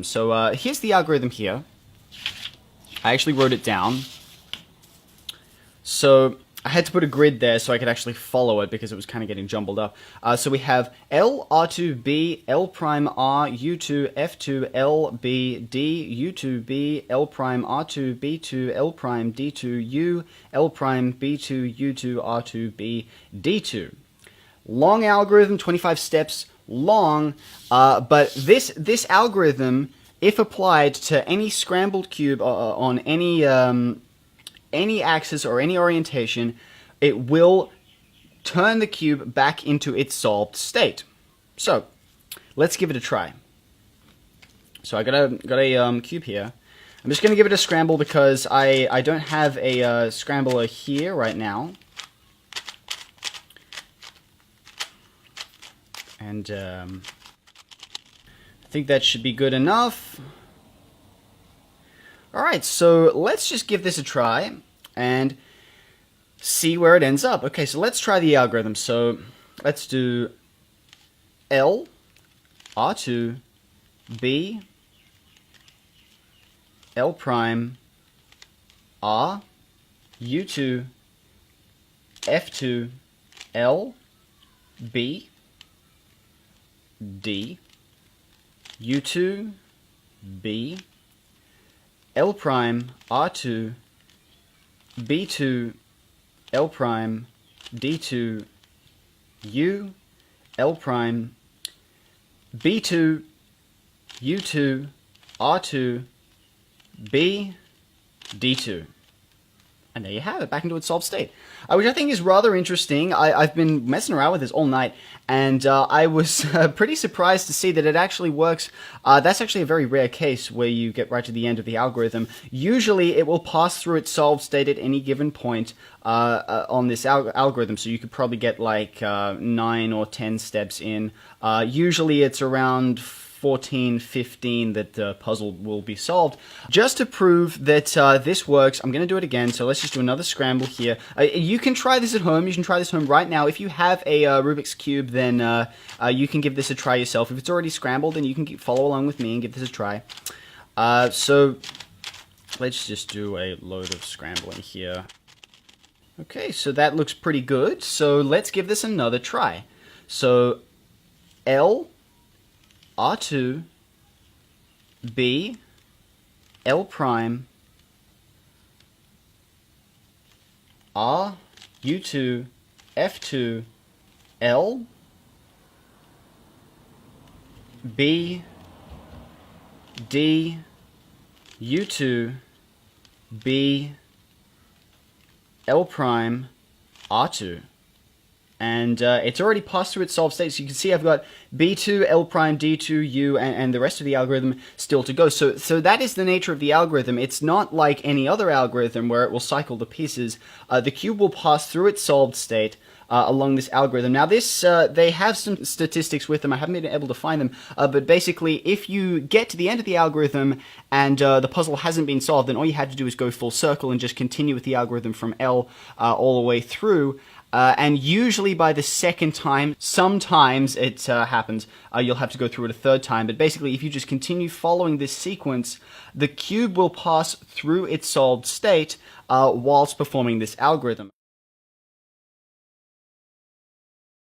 So here's the algorithm here. I actually wrote it down. So I had to put a grid there so I could actually follow it because it was kind of getting jumbled up. So we have L, R2, B, L prime, R, U2, F2, L, B, D, U2, B, L prime, R2, B2, L prime, D2, U, L prime, B2, U2, R2, B, D2. Long algorithm, 25 steps long, but this algorithm, if applied to any scrambled cube on any axis or any orientation, it will turn the cube back into its solved state. So let's give it a try. So I got a cube here. I'm just going to give it a scramble because I don't have a scrambler here right now. And I think that should be good enough. Alright, so let's just give this a try and see where it ends up. Okay, so let's try the algorithm. So let's do L, R2, B, L prime, R, U2, F2, L, B, D, U2, B, L prime, R2, B2, L prime, D2, U, L prime, B2, U2, R2, B, D2. And there you have it, back into its solved state, which I think is rather interesting. I've been messing around with this all night, and I was pretty surprised to see that it actually works. That's actually a very rare case where you get right to the end of the algorithm. Usually it will pass through its solved state at any given point on this algorithm, so you could probably get like 9 or 10 steps in. Usually it's around 14, 15 that the puzzle will be solved. Just to prove that this works, I'm going to do it again. So let's just do another scramble here. You can try this at home. You can try this at home right now. If you have a Rubik's Cube, then you can give this a try yourself. If it's already scrambled, then you can follow along with me and give this a try. So let's just do a load of scrambling here. Okay, so that looks pretty good. So let's give this another try. So L, R2, B, L prime, R, U2, F2, L, B, D, U2, B, L prime, R2. And it's already passed through its solved state, so you can see I've got B2, L prime, D2, U, and the rest of the algorithm still to go. So that is the nature of the algorithm. It's not like any other algorithm where it will cycle the pieces. The cube will pass through its solved state along this algorithm. Now this, they have some statistics with them. I haven't been able to find them, but basically if you get to the end of the algorithm and the puzzle hasn't been solved, then all you have to do is go full circle and just continue with the algorithm from L all the way through. And usually by the second time, sometimes it happens, you'll have to go through it a third time. But basically, if you just continue following this sequence, the cube will pass through its solved state whilst performing this algorithm.